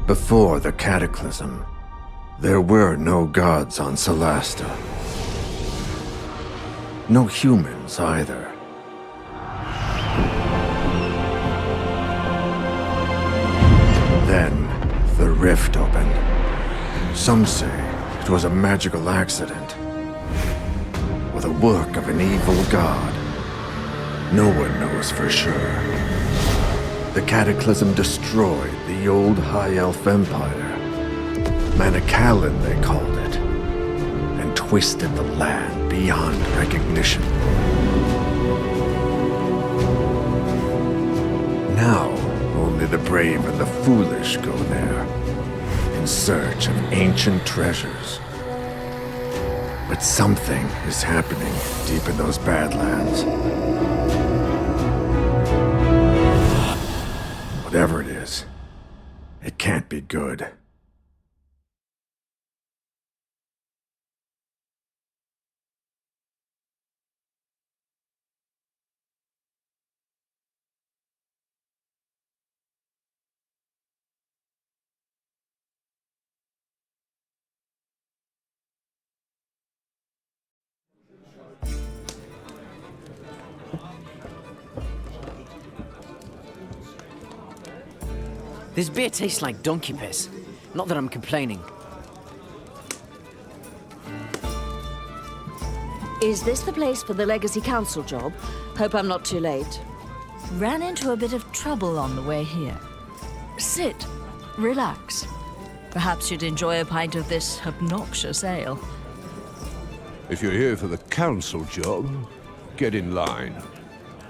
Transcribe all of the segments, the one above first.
Before the Cataclysm, there were no gods on Solasta. No humans either. Then, the rift opened. Some say it was a magical accident, or the work of an evil god. No one knows for sure. The Cataclysm destroyed the old High Elf Empire. Manicalan, they called it, and twisted the land beyond recognition. Now, only the brave and the foolish go there, in search of ancient treasures. But something is happening deep in those Badlands. Whatever it is, it can't be good. This beer tastes like donkey piss. Not that I'm complaining. Is this the place for the Legacy Council job? Hope I'm not too late. Ran into a bit of trouble on the way here. Sit. Relax. Perhaps you'd enjoy a pint of this obnoxious ale. If you're here for the council job, get in line.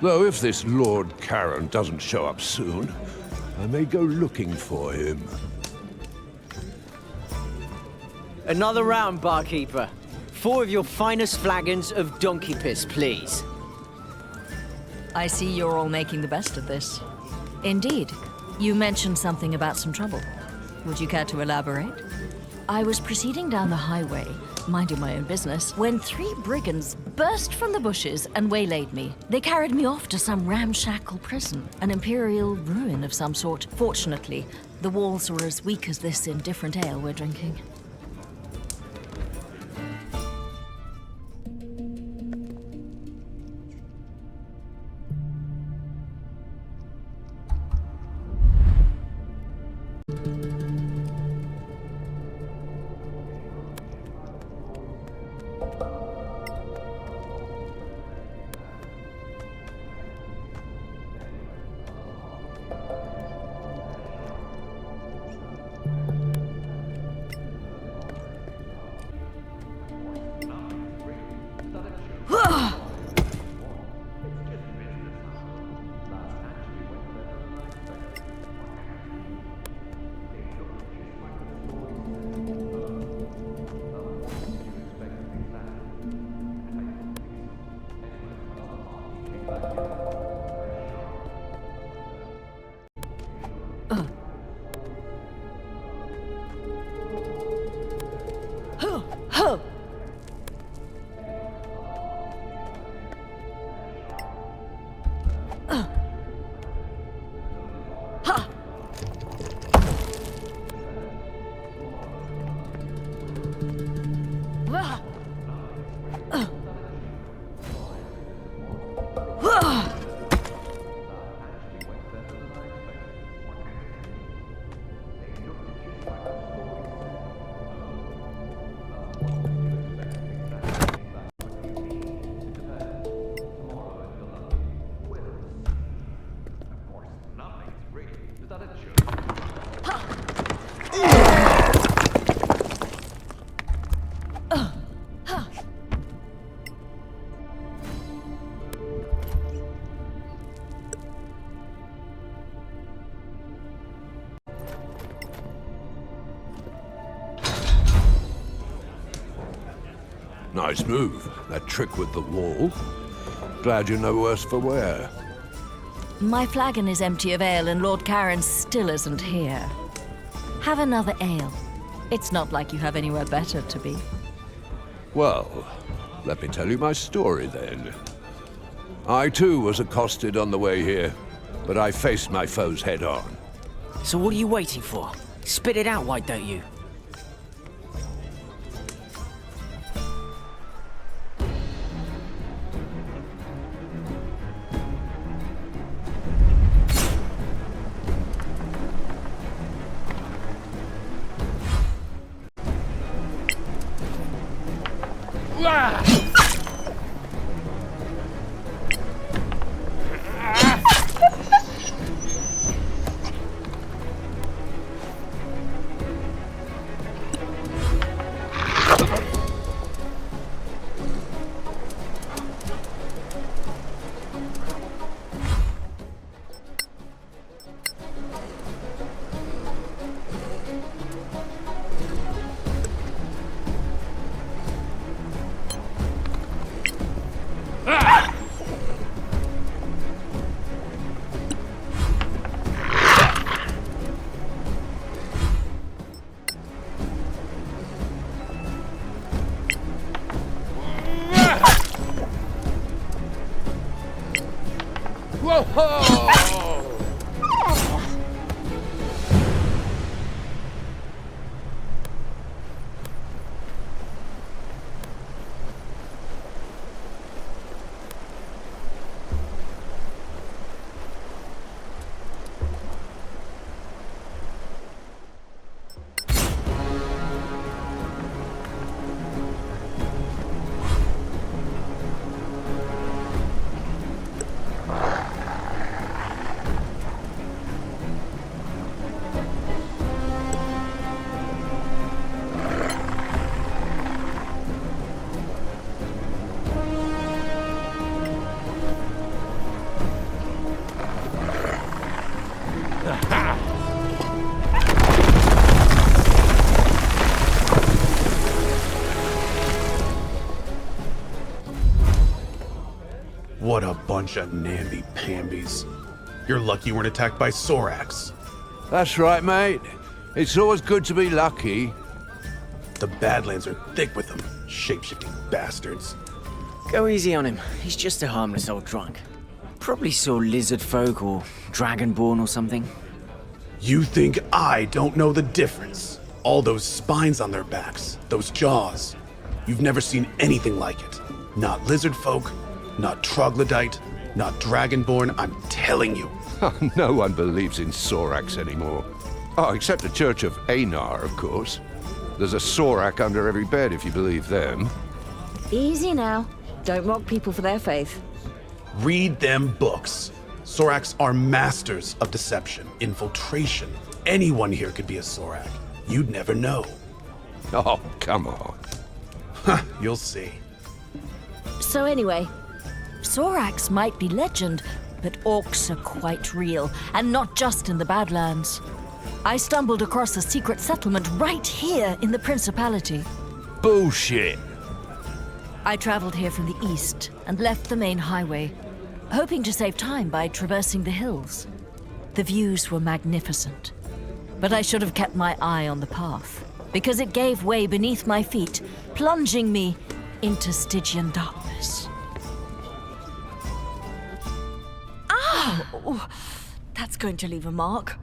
Though if this Lord Karen doesn't show up soon, I may go looking for him. Another round, barkeeper. 4 of your finest flagons of donkey piss, please. I see you're all making the best of this. Indeed. You mentioned something about some trouble. Would you care to elaborate? I was proceeding down the highway, minding my own business, when 3 brigands burst from the bushes and waylaid me. They carried me off to some ramshackle prison, an imperial ruin of some sort. Fortunately, the walls were as weak as this indifferent ale we're drinking. Nice move, that trick with the wall. Glad you're no worse for wear. My flagon is empty of ale and Lord Karen still isn't here. Have another ale. It's not like you have anywhere better to be. Well, let me tell you my story then. I too was accosted on the way here, but I faced my foes head on. So what are you waiting for? Spit it out, why don't you? What a bunch of namby-pambies. You're lucky you weren't attacked by Sorax. That's right, mate. It's always good to be lucky. The Badlands are thick with them, shape-shifting bastards. Go easy on him. He's just a harmless old drunk. Probably saw lizard folk or dragonborn or something. You think I don't know the difference? All those spines on their backs, those jaws. You've never seen anything like it. Not lizard folk, not troglodyte, not dragonborn, I'm telling you. No one believes in Sorax anymore. Oh, except the Church of Einar, of course. There's a Sorak under every bed if you believe them. Easy now. Don't mock people for their faith. Read them books. Sorax are masters of deception, infiltration. Anyone here could be a Sorak. You'd never know. Oh, come on. You'll see. So anyway, Sorax might be legend, but orcs are quite real, and not just in the Badlands. I stumbled across a secret settlement right here in the Principality. Bullshit. I traveled here from the east and left the main highway, hoping to save time by traversing the hills. The views were magnificent, but I should have kept my eye on the path, because it gave way beneath my feet, plunging me into Stygian darkness. Ow! That's going to leave a mark.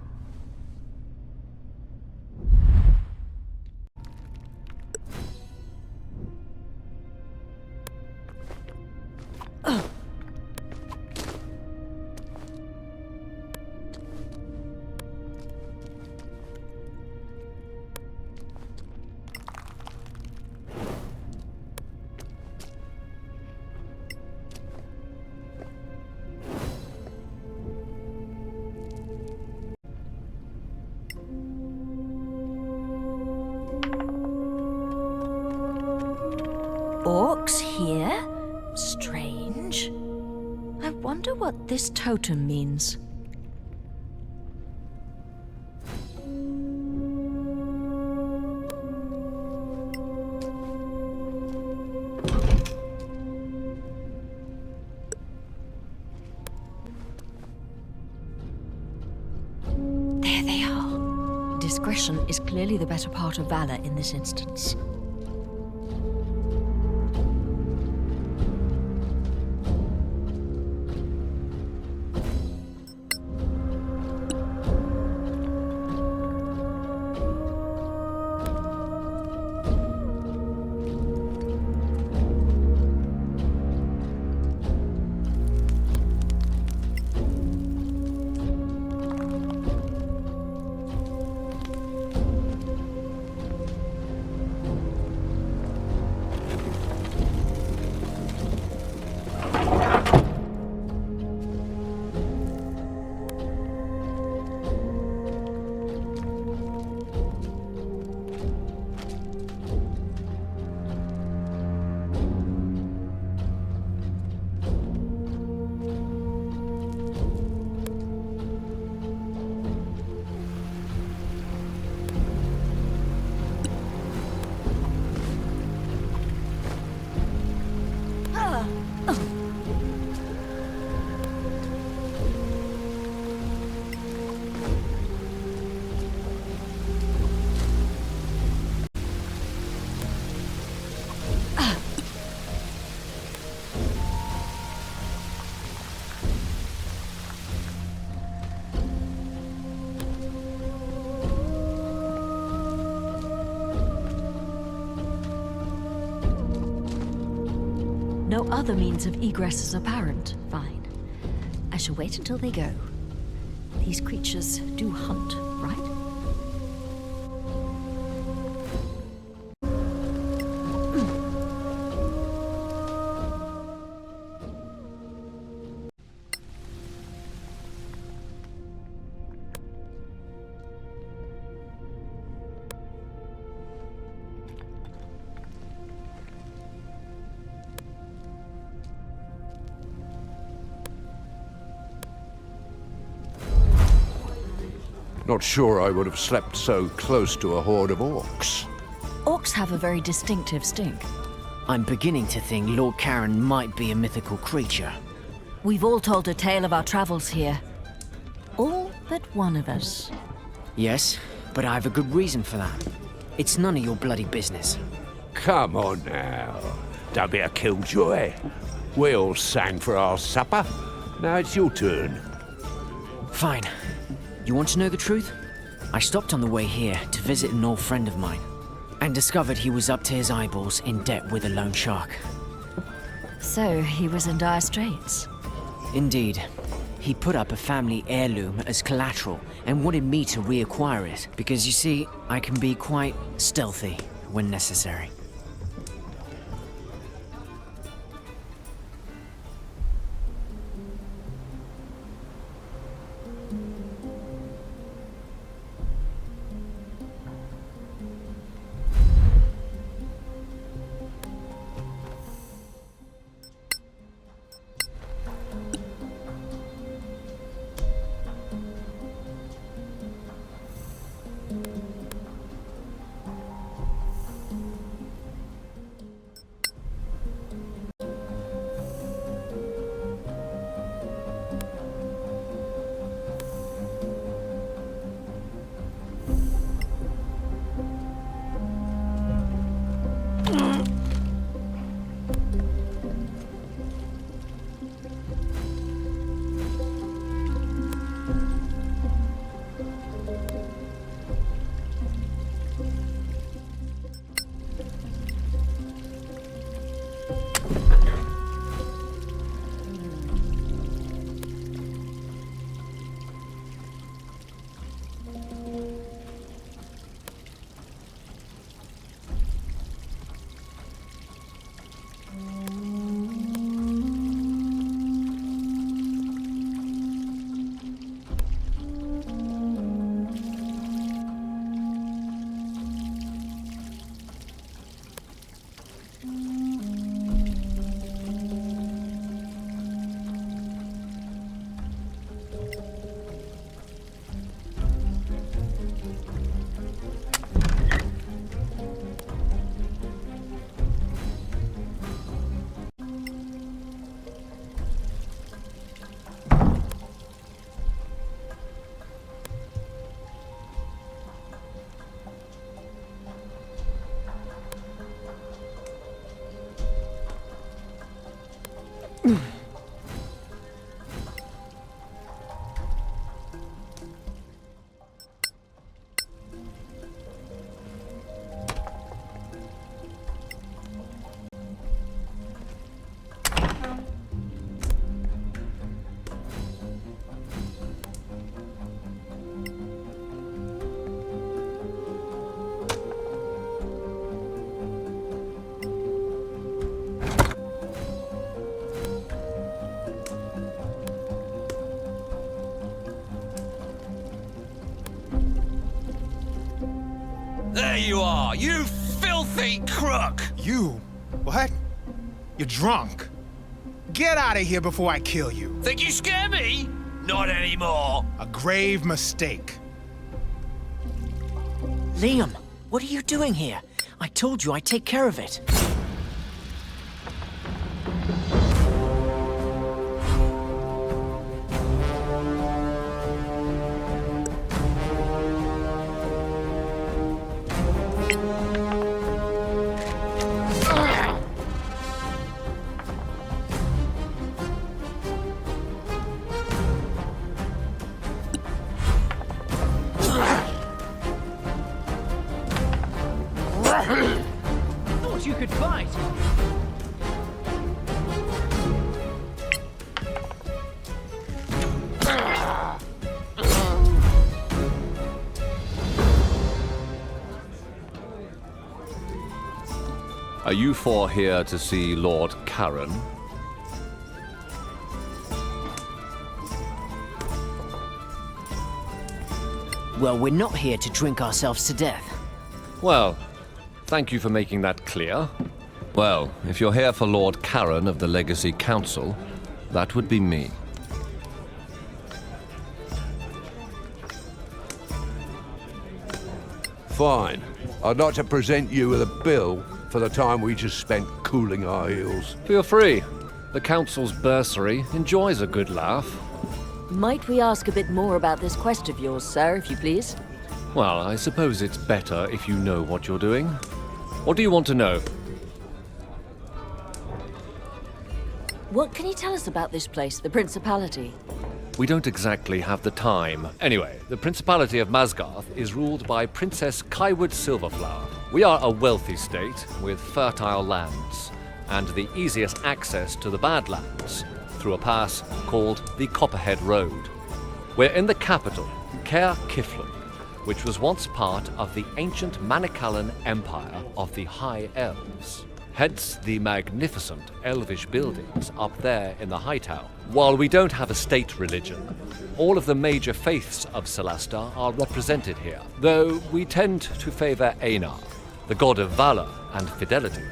Orcs here? Strange. I wonder what this totem means. There they are. Discretion is clearly the better part of valor in this instance. No other means of egress is apparent. Fine. I shall wait until they go. These creatures do hunt, right? Not sure I would have slept so close to a horde of orcs. Orcs have a very distinctive stink. I'm beginning to think Lord Karen might be a mythical creature. We've all told a tale of our travels here. All but one of us. Yes, but I have a good reason for that. It's none of your bloody business. Come on now. Don't be a killjoy. We all sang for our supper. Now it's your turn. Fine. You want to know the truth? I stopped on the way here to visit an old friend of mine, and discovered he was up to his eyeballs in debt with a loan shark. So, he was in dire straits. Indeed. He put up a family heirloom as collateral and wanted me to reacquire it, because you see, I can be quite stealthy when necessary. There you are, you filthy crook! You? What? You're drunk. Get out of here before I kill you. Think you scare me? Not anymore. A grave mistake. Liam, what are you doing here? I told you I'd take care of it. Thought you could fight. Are you four here to see Lord Karen? Well, we're not here to drink ourselves to death. Well, thank you for making that clear. Well, if you're here for Lord Karen of the Legacy Council, that would be me. Fine. I'd like to present you with a bill for the time we just spent cooling our heels. Feel free. The Council's bursary enjoys a good laugh. Might we ask a bit more about this quest of yours, sir, if you please? Well, I suppose it's better if you know what you're doing. What do you want to know? What can you tell us about this place, the Principality? We don't exactly have the time. Anyway, the Principality of Masgarth is ruled by Princess Kaiwood Silverflower. We are a wealthy state with fertile lands and the easiest access to the Badlands through a pass called the Copperhead Road. We're in the capital, Caer Kiflin, which was once part of the ancient Manicalan Empire of the High Elves. Hence the magnificent elvish buildings up there in the High Tower. While we don't have a state religion, all of the major faiths of Solasta are represented here, though we tend to favor Einar, the god of valor and fidelity.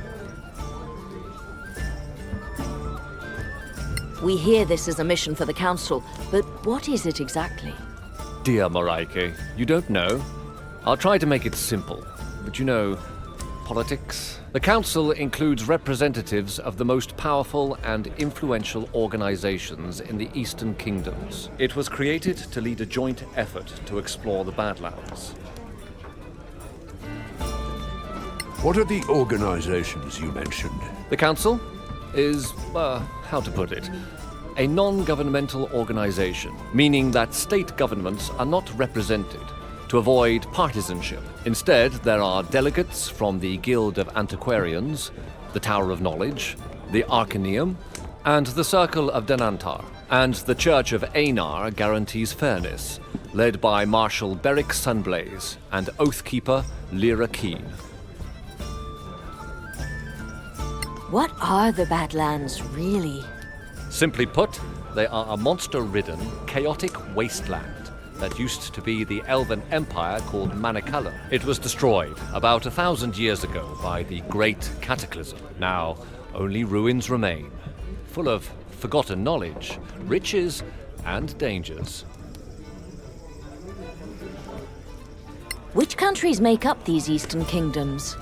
We hear this is a mission for the Council, but what is it exactly? Dear Moraike, you don't know? I'll try to make it simple, but you know, politics. The Council includes representatives of the most powerful and influential organizations in the Eastern Kingdoms. It was created to lead a joint effort to explore the Badlands. What are the organizations you mentioned? The Council is, how to put it, a non-governmental organization, meaning that state governments are not represented to avoid partisanship. Instead, there are delegates from the Guild of Antiquarians, the Tower of Knowledge, the Arcaneum, and the Circle of Denantar. And the Church of Einar guarantees fairness, led by Marshal Beric Sunblaze and Oathkeeper Lyra Keen. What are the Badlands, really? Simply put, they are a monster-ridden, chaotic wasteland that used to be the elven empire called Manicalan. It was destroyed about 1,000 years ago by the Great Cataclysm. Now, only ruins remain, full of forgotten knowledge, riches, and dangers. Which countries make up these Eastern Kingdoms?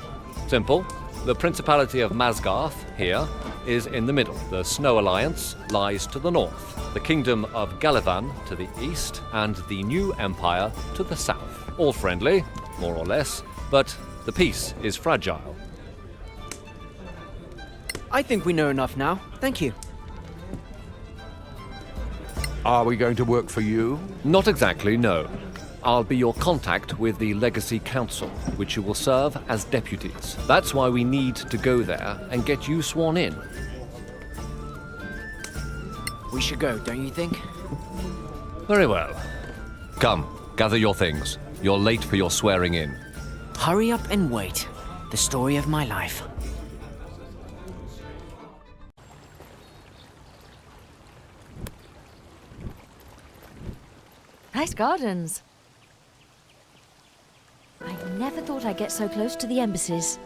Simple. The Principality of Masgarth, here, is in the middle. The Snow Alliance lies to the north, the Kingdom of Galavan to the east, and the New Empire to the south. All friendly, more or less, but the peace is fragile. I think we know enough now. Thank you. Are we going to work for you? Not exactly, no. I'll be your contact with the Legacy Council, which you will serve as deputies. That's why we need to go there and get you sworn in. We should go, don't you think? Very well. Come, gather your things. You're late for your swearing in. Hurry up and wait. The story of my life. Nice gardens. I never thought I'd get so close to the embassies.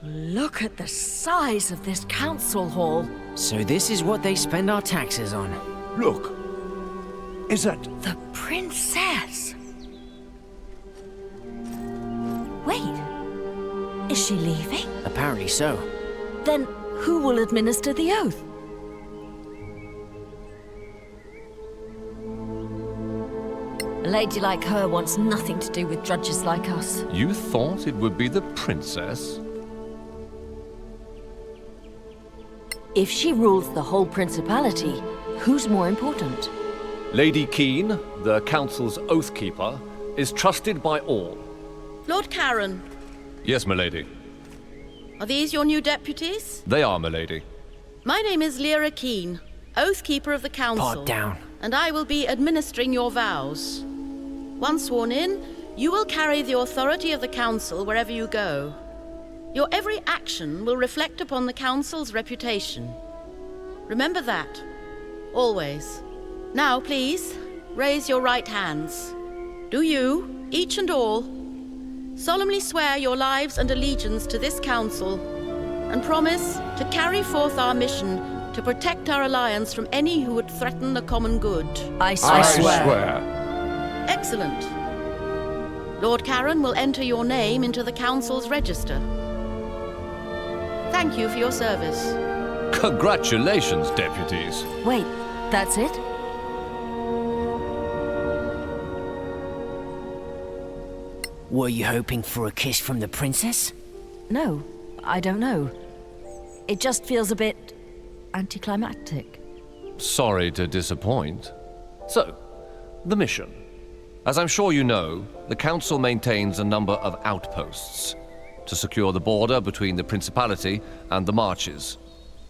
Look at the size of this council hall. So this is what they spend our taxes on. Look. Is that... The princess! Wait. Is she leaving? Apparently so. Then who will administer the oath? A lady like her wants nothing to do with drudges like us. You thought it would be the princess? If she rules the whole principality, who's more important? Lady Keen, the council's oathkeeper, is trusted by all. Lord Karen, Yes, milady. are these your new deputies? They are, milady. My name is Lyra Keen, Oathkeeper of the Council. Part down. and I will be administering your vows. Once sworn in, you will carry the authority of the Council wherever you go. Your every action will reflect upon the Council's reputation. Remember that, always. Now, please, raise your right hands. Do you, each and all, solemnly swear your lives and allegiance to this Council, and promise to carry forth our mission to protect our alliance from any who would threaten the common good? I swear. Excellent. Lord Karen will enter your name into the Council's register. Thank you for your service. Congratulations, deputies. Wait, that's it? Were you hoping for a kiss from the princess? No, I don't know. It just feels a bit anticlimactic. Sorry to disappoint. So, the mission. As I'm sure you know, the Council maintains a number of outposts to secure the border between the Principality and the Marches.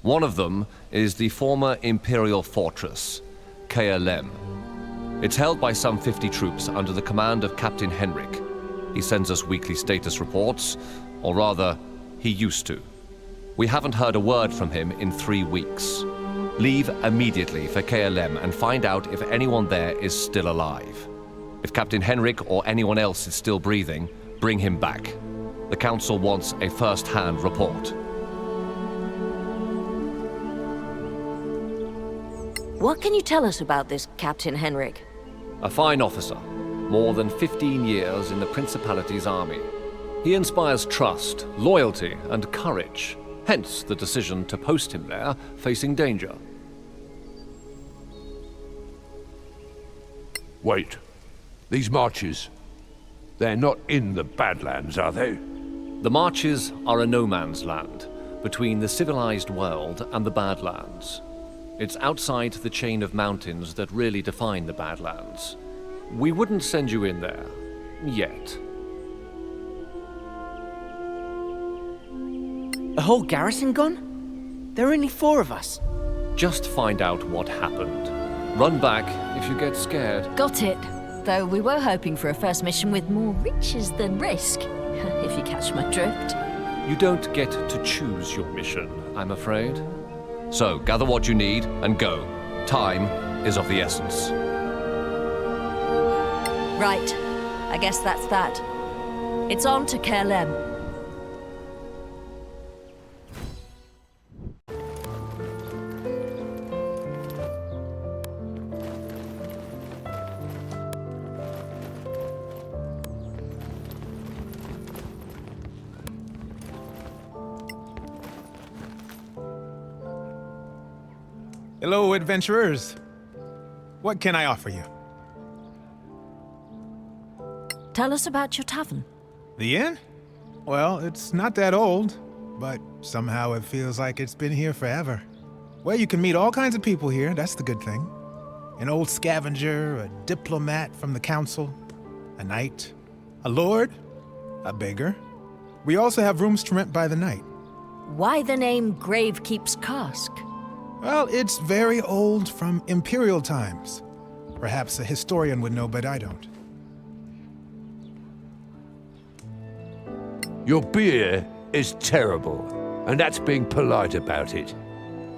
One of them is the former Imperial Fortress, KLM. It's held by some 50 troops under the command of Captain Henrik. He sends us weekly status reports, or rather, he used to. We haven't heard a word from him in 3 weeks. Leave immediately for KLM and find out if anyone there is still alive. If Captain Henrik or anyone else is still breathing, bring him back. The Council wants a first-hand report. What can you tell us about this Captain Henrik? A fine officer, more than 15 years in the Principality's army. He inspires trust, loyalty, and courage, hence the decision to post him there, facing danger. Wait. These Marches, they're not in the Badlands, are they? The Marches are a no-man's land, between the civilized world and the Badlands. It's outside the chain of mountains that really define the Badlands. We wouldn't send you in there, yet. A whole garrison gone? There are only 4 of us. Just find out what happened. Run back if you get scared. Got it. Though we were hoping for a first mission with more riches than risk, if you catch my drift. You don't get to choose your mission, I'm afraid. So, gather what you need and go. Time is of the essence. Right. I guess that's that. It's on to KLM. Hello, adventurers. What can I offer you? Tell us about your tavern. The inn? Well, it's not that old, but somehow it feels like it's been here forever. Well, you can meet all kinds of people here, that's the good thing. An old scavenger, a diplomat from the council, a knight, a lord, a beggar. We also have rooms to rent by the night. Why the name Gravekeep's Cask? Well, it's very old, from imperial times. Perhaps a historian would know, but I don't. Your beer is terrible, and that's being polite about it.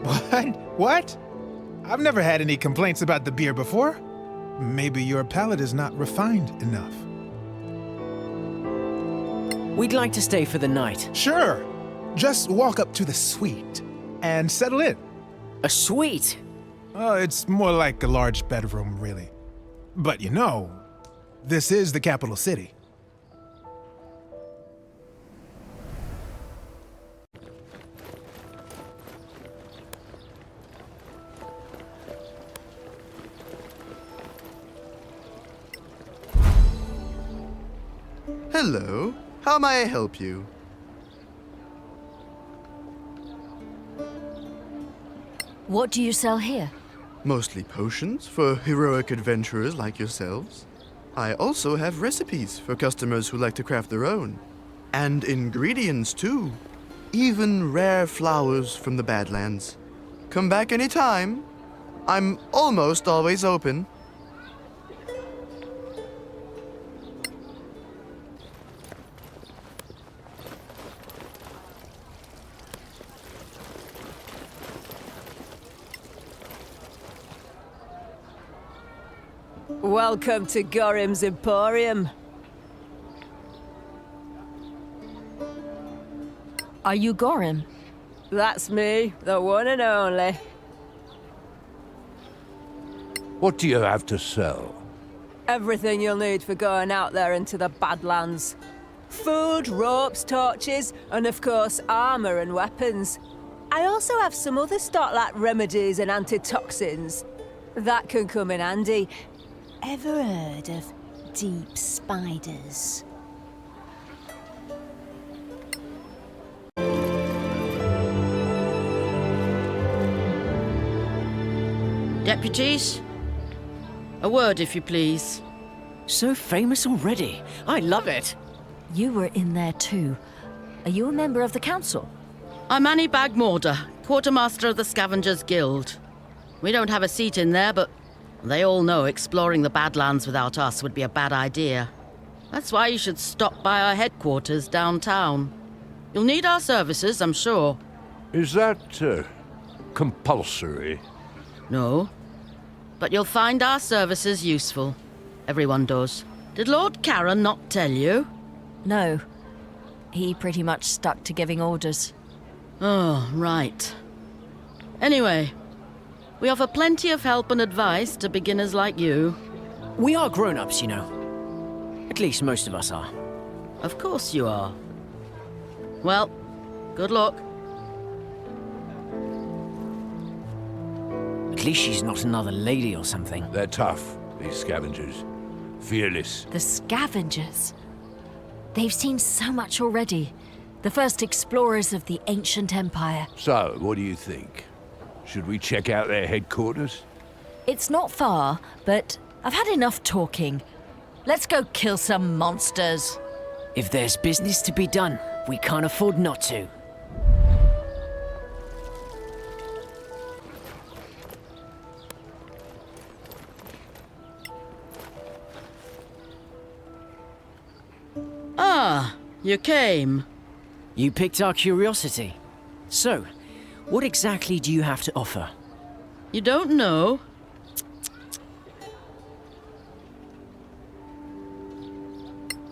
What? What? I've never had any complaints about the beer before. Maybe your palate is not refined enough. We'd like to stay for the night. Sure. Just walk up to the suite and settle in. A suite? Oh, it's more like a large bedroom, really. But you know, this is the capital city. Hello. How may I help you? What do you sell here? Mostly potions for heroic adventurers like yourselves. I also have recipes for customers who like to craft their own. And ingredients, too. Even rare flowers from the Badlands. Come back anytime. I'm almost always open. Welcome to Gorim's Emporium. Are you Gorim? That's me, the one and only. What do you have to sell? Everything you'll need for going out there into the Badlands. Food, ropes, torches, and of course armor and weapons. I also have some other stock like remedies and antitoxins. That can come in handy. Ever heard of deep spiders? Deputies? A word, if you please. So famous already. I love it. You were in there too. Are you a member of the council? I'm Annie Bagmorder, quartermaster of the Scavengers Guild. We don't have a seat in there, but they all know exploring the Badlands without us would be a bad idea. That's why you should stop by our headquarters downtown. You'll need our services, I'm sure. Is that, compulsory? No. But you'll find our services useful. Everyone does. Did Lord Karen not tell you? No. He pretty much stuck to giving orders. Oh, right. Anyway, we offer plenty of help and advice to beginners like you. We are grown-ups, you know. At least most of us are. Of course you are. Well, good luck. At least she's not another lady or something. They're tough, these scavengers. Fearless. The Scavengers. They've seen so much already. The first explorers of the ancient empire. So, what do you think? Should we check out their headquarters? It's not far, but I've had enough talking. Let's go kill some monsters. If there's business to be done, we can't afford not to. Ah, you came. You picked our curiosity. So, what exactly do you have to offer? You don't know?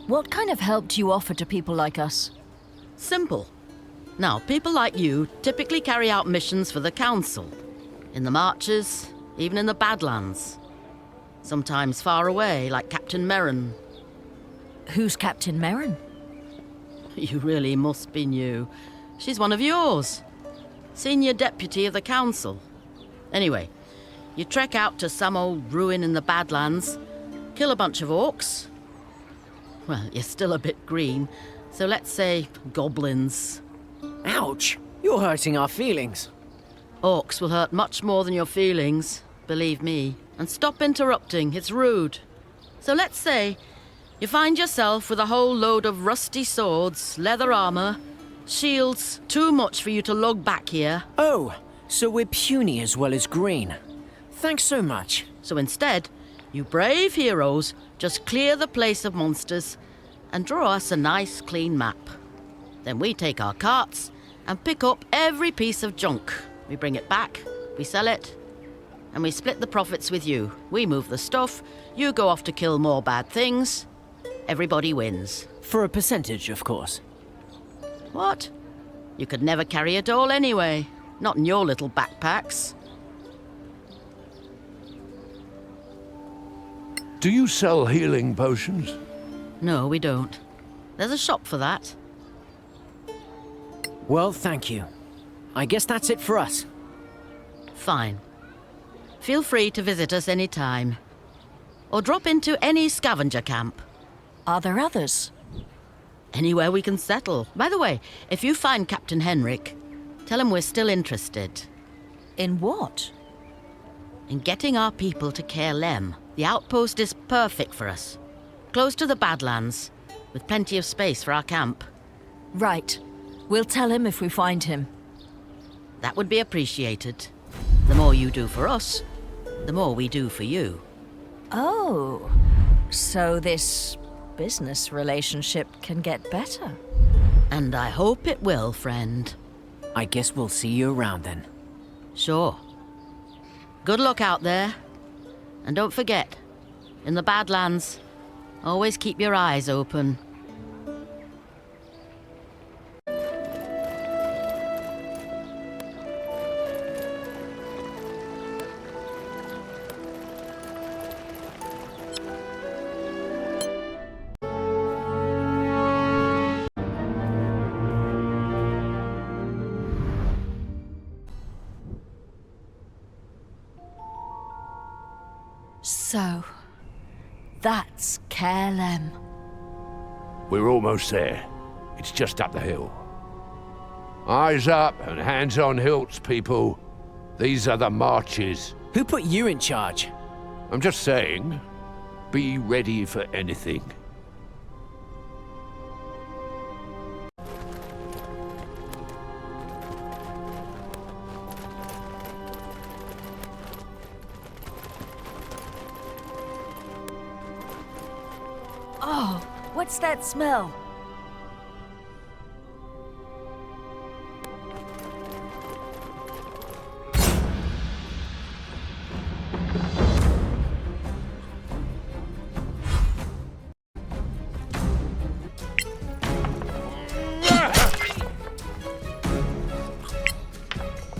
What kind of help do you offer to people like us? Simple. Now, people like you typically carry out missions for the Council. In the Marches, even in the Badlands. Sometimes far away, like Captain Merrin. Who's Captain Merrin? You really must be new. She's one of yours. Senior Deputy of the Council. Anyway, you trek out to some old ruin in the Badlands, kill a bunch of orcs. Well, you're still a bit green, so let's say goblins. Ouch! You're hurting our feelings. Orcs will hurt much more than your feelings, believe me. And stop interrupting, it's rude. So let's say you find yourself with a whole load of rusty swords, leather armor, shields, too much for you to lug back here. Oh, so we're puny as well as green. Thanks so much. So instead, you brave heroes just clear the place of monsters and draw us a nice clean map. Then we take our carts and pick up every piece of junk. We bring it back, we sell it, and we split the profits with you. We move the stuff, you go off to kill more bad things. Everybody wins. For a percentage, of course. What? You could never carry it all anyway. Not in your little backpacks. Do you sell healing potions? No, we don't. There's a shop for that. Well, thank you. I guess that's it for us. Fine. Feel free to visit us any time. Or drop into any scavenger camp. Are there others? Anywhere we can settle. By the way, if you find Captain Henrik, tell him we're still interested. In what? In getting our people to Caer Lem. The outpost is perfect for us. Close to the Badlands, with plenty of space for our camp. Right. We'll tell him if we find him. That would be appreciated. The more you do for us, the more we do for you. Oh, so this business relationship can get better. And I hope it will, friend. I guess we'll see you around then. Sure. Good luck out there. And don't forget, in the Badlands, always keep your eyes open. So, that's Kerlem. We're almost there. It's just up the hill. Eyes up and hands on hilts, people. These are the marches. Who put you in charge? I'm just saying, be ready for anything. Oh, what's that smell?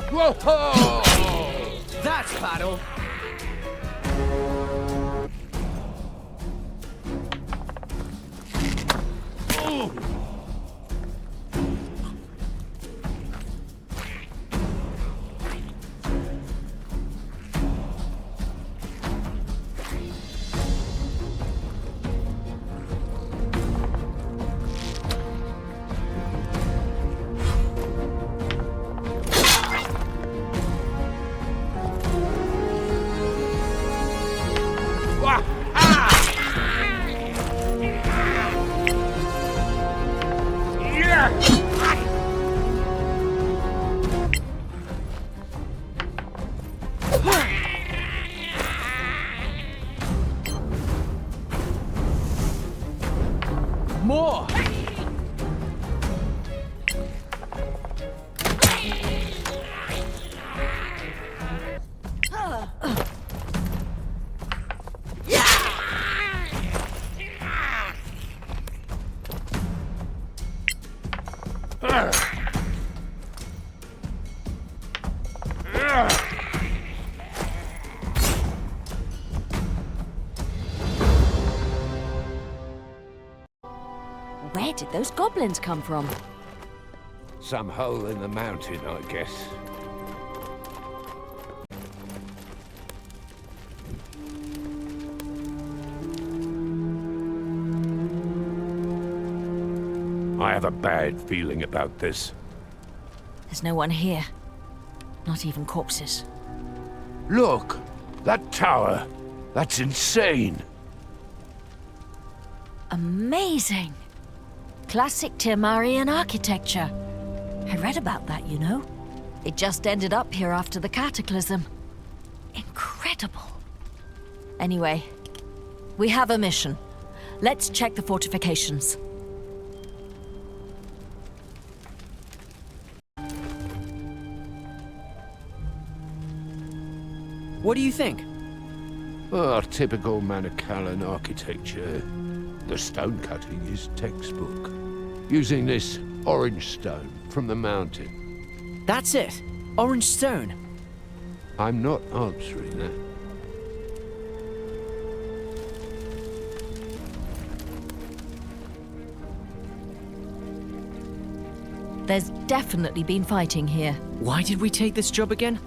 Whoa! That's battle! More! Where did those goblins come from? Some hole in the mountain, I guess. I have a bad feeling about this. There's no one here. Not even corpses. Look! That tower! That's insane! Amazing! Classic Temarian architecture. I read about that, you know. It just ended up here after the cataclysm. Incredible. Anyway, we have a mission. Let's check the fortifications. What do you think? Oh, typical Manicalan architecture. The stone cutting is textbook. Using this orange stone from the mountain. That's it. Orange stone. I'm not answering that. There's definitely been fighting here. Why did we take this job again?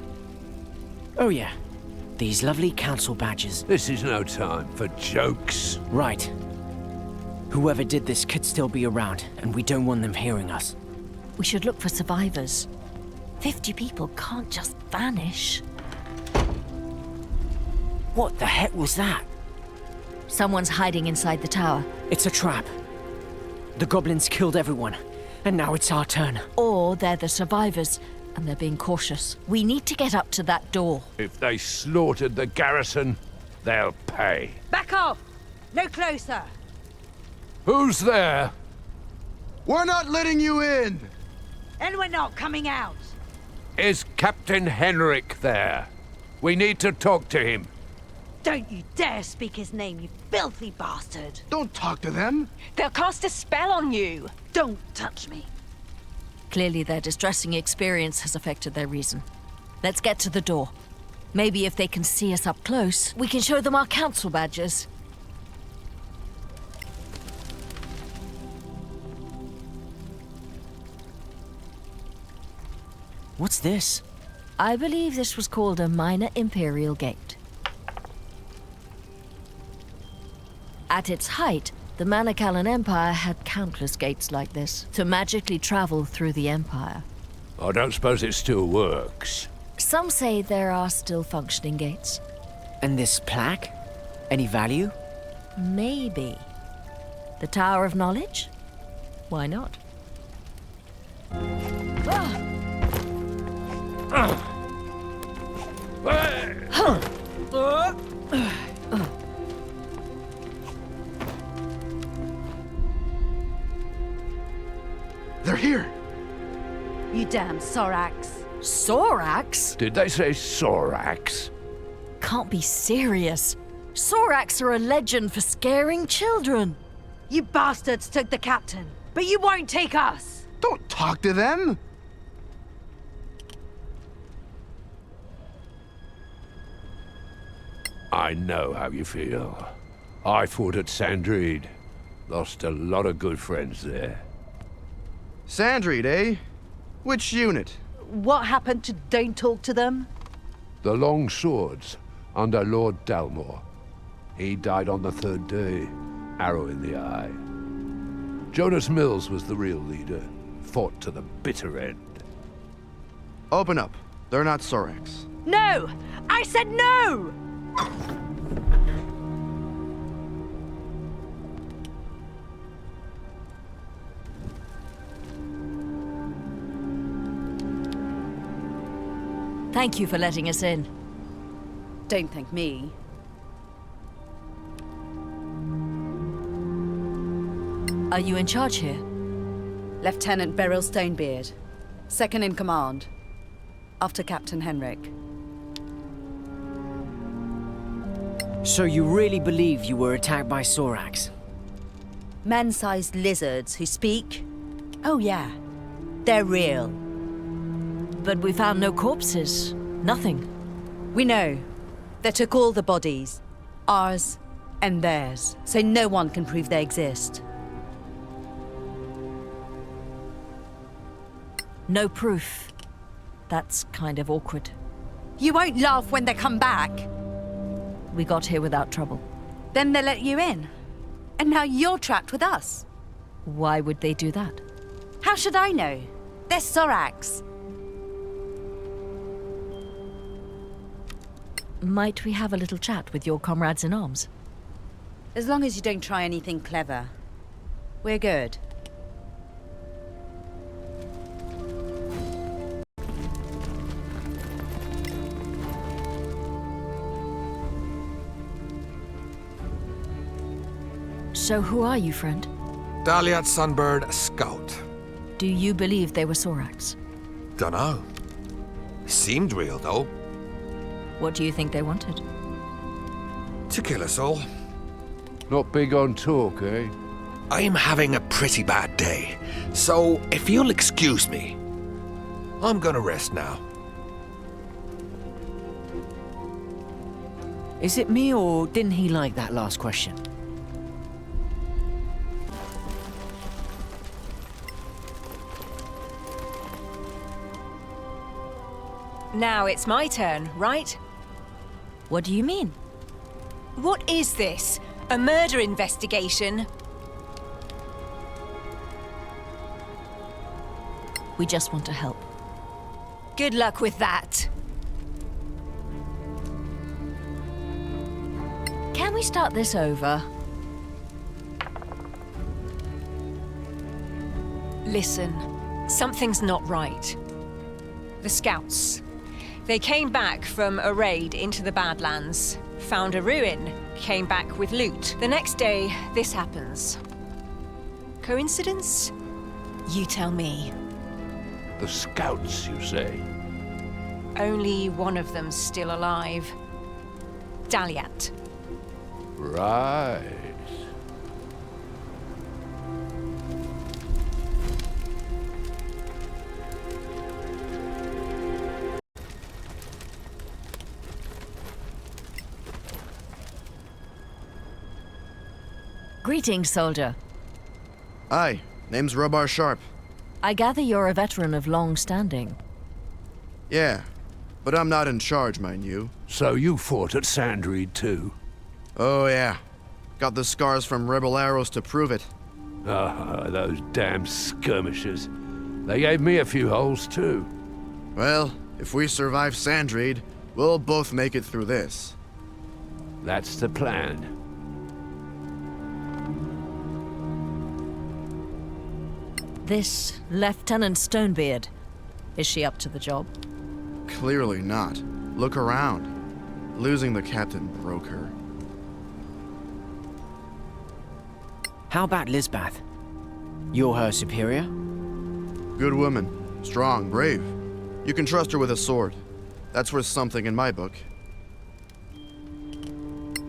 Oh yeah, these lovely council badges. This is no time for jokes. Right. Whoever did this could still be around, and we don't want them hearing us. We should look for survivors. 50 people can't just vanish. What the heck was that? Someone's hiding inside the tower. It's a trap. The goblins killed everyone, and now it's our turn. Or they're the survivors, And they're being cautious. We need to get up to that door. If they slaughtered the garrison, they'll pay. Back off! No closer! Who's there? We're not letting you in! And we're not coming out! Is Captain Henrik there? We need to talk to him. Don't you dare speak his name, you filthy bastard! Don't talk to them! They'll cast a spell on you! Don't touch me! Clearly their distressing experience has affected their reason. Let's get to the door. Maybe if they can see us up close, we can show them our council badges. What's this? I believe this was called a minor imperial gate. At its height, the Manicalan Empire had countless gates like this to magically travel through the Empire. I don't suppose it still works. Some say there are still functioning gates. And this plaque? Any value? Maybe. The Tower of Knowledge? Why not? They're here! You damn Sorax. Sorax? Did they say Sorax? Can't be serious. Sorax are a legend for scaring children. You bastards took the captain, but you won't take us! Don't talk to them! I know how you feel. I fought at Sandreed. Lost a lot of good friends there. Sandreed, eh? Which unit? What happened to don't talk to them? The Long Swords, under Lord Dalmor. He died on the third day, arrow in the eye. Jonas Mills was the real leader, fought to the bitter end. Open up. They're not Sorax. No! I said no! Thank you for letting us in. Don't thank me. Are you in charge here? Lieutenant Beryl Stonebeard, second in command, after Captain Henrik. So you really believe you were attacked by Sorax? Man-sized lizards who speak? Oh yeah, they're real. But we found no corpses. Nothing. We know. They took all the bodies. Ours and theirs. So no one can prove they exist. No proof. That's kind of awkward. You won't laugh when they come back. We got here without trouble. Then they let you in. And now you're trapped with us. Why would they do that? How should I know? They're Sorax. Might we have a little chat with your comrades in arms? As long as you don't try anything clever. We're good. So who are you, friend? Dahliat Sunbird Scout. Do you believe they were Sorax? Dunno. Seemed real, though. What do you think they wanted? To kill us all. Not big on talk, eh? I'm having a pretty bad day, so if you'll excuse me, I'm gonna rest now. Is it me, or didn't he like that last question? Now it's my turn, right? What do you mean? What is this? A murder investigation? We just want to help. Good luck with that. Can we start this over? Listen, something's not right. The scouts. They came back from a raid into the Badlands, found a ruin, came back with loot. The next day, this happens. Coincidence? You tell me. The scouts, you say? Only one of them's still alive. Daliat. Right. Greetings, soldier. Aye, name's Robar Sharp. I gather you're a veteran of long standing. Yeah, but I'm not in charge, mind you. So you fought at Sandreed too? Oh yeah. Got the scars from rebel arrows to prove it. Ah, those damn skirmishers. They gave me a few holes too. Well, if we survive Sandreed, we'll both make it through this. That's the plan. This Lieutenant Stonebeard, is she up to the job? Clearly not. Look around. Losing the captain broke her. How about Lisbeth? You're her superior? Good woman. Strong, brave. You can trust her with a sword. That's worth something in my book.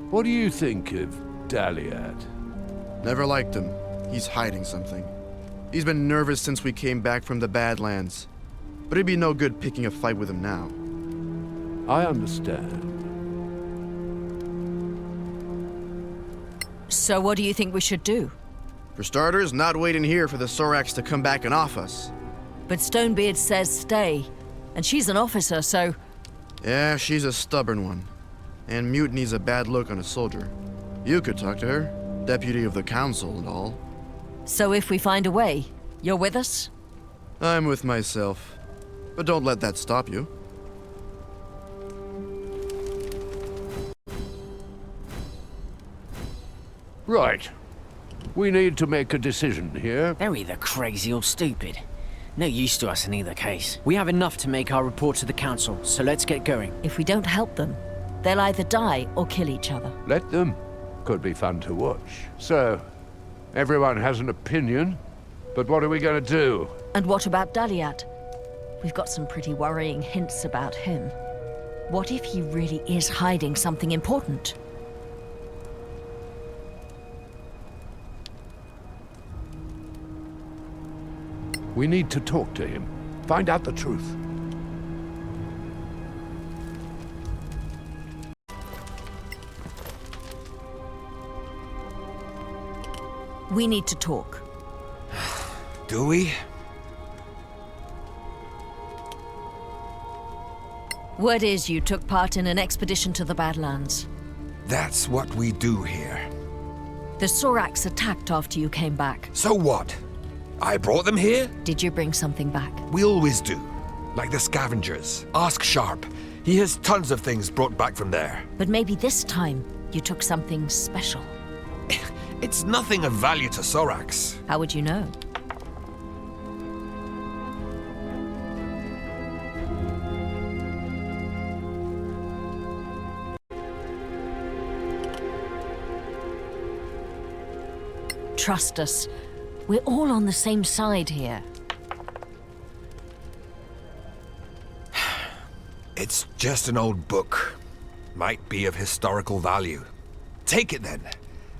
What do you think of Daliat? Never liked him. He's hiding something. He's been nervous since we came back from the Badlands. But it'd be no good picking a fight with him now. I understand. So what do you think we should do? For starters, not wait in here for the Sorax to come back and off us. But Stonebeard says stay. And she's an officer, so... Yeah, she's a stubborn one. And mutiny's a bad look on a soldier. You could talk to her. Deputy of the Council and all. So if we find a way, you're with us? I'm with myself. But don't let that stop you. Right. We need to make a decision here. They're either crazy or stupid. No use to us in either case. We have enough to make our report to the council, so let's get going. If we don't help them, they'll either die or kill each other. Let them. Could be fun to watch. So, everyone has an opinion, but what are we going to do? And what about Daliat? We've got some pretty worrying hints about him. What if he really is hiding something important? We need to talk to him. Find out the truth. We need to talk. Do we? Word is you took part in an expedition to the Badlands. That's what we do here. The Sorax attacked after you came back. So what? I brought them here? Did you bring something back? We always do. Like the scavengers. Ask Sharp. He has tons of things brought back from there. But maybe this time you took something special. It's nothing of value to Sorax. How would you know? Trust us. We're all on the same side here. It's just an old book. Might be of historical value. Take it then,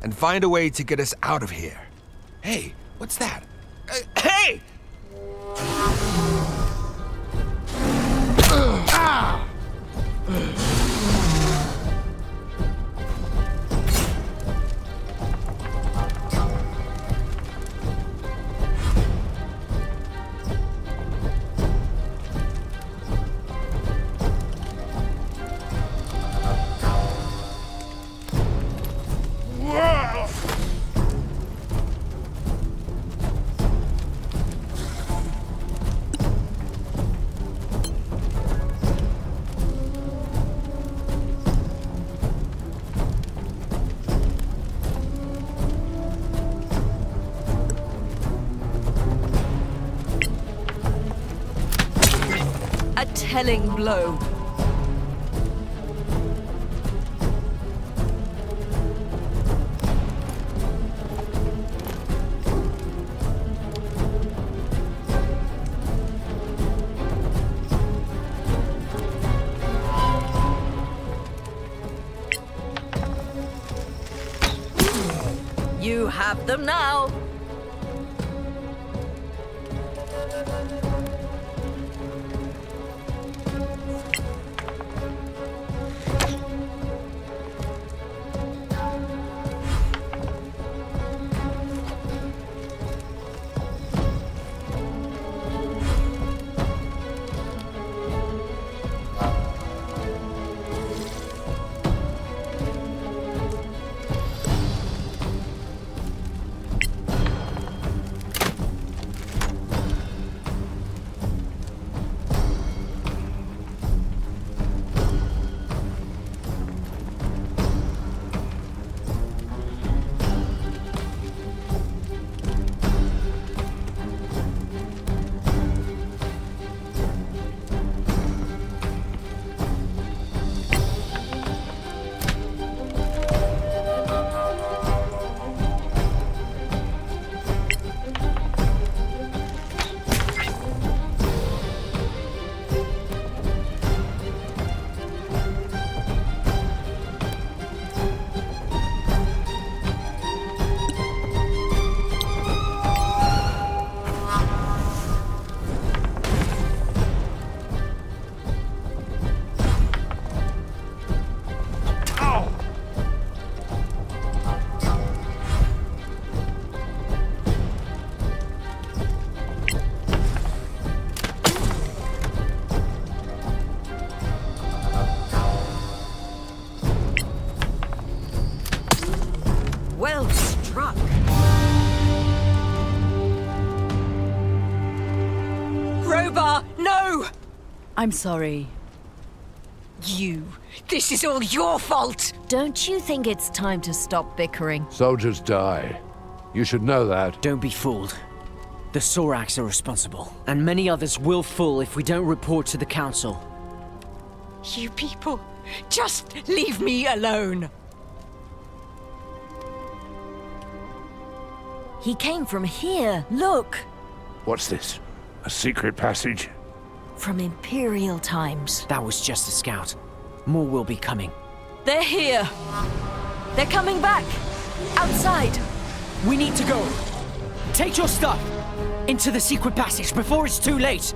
and find a way to get us out of here. Hey, what's that? Hey! telling blow. You have them now. Well struck. Robar, no! I'm sorry. This is all your fault! Don't you think it's time to stop bickering? Soldiers die. You should know that. Don't be fooled. The Sorax are responsible, and many others will fall if we don't report to the council. You people, just leave me alone! He came from here. Look! What's this? A secret passage? From Imperial times. That was just a scout. More will be coming. They're here. They're coming back. Outside. We need to go. Take your stuff. Into the secret passage before it's too late.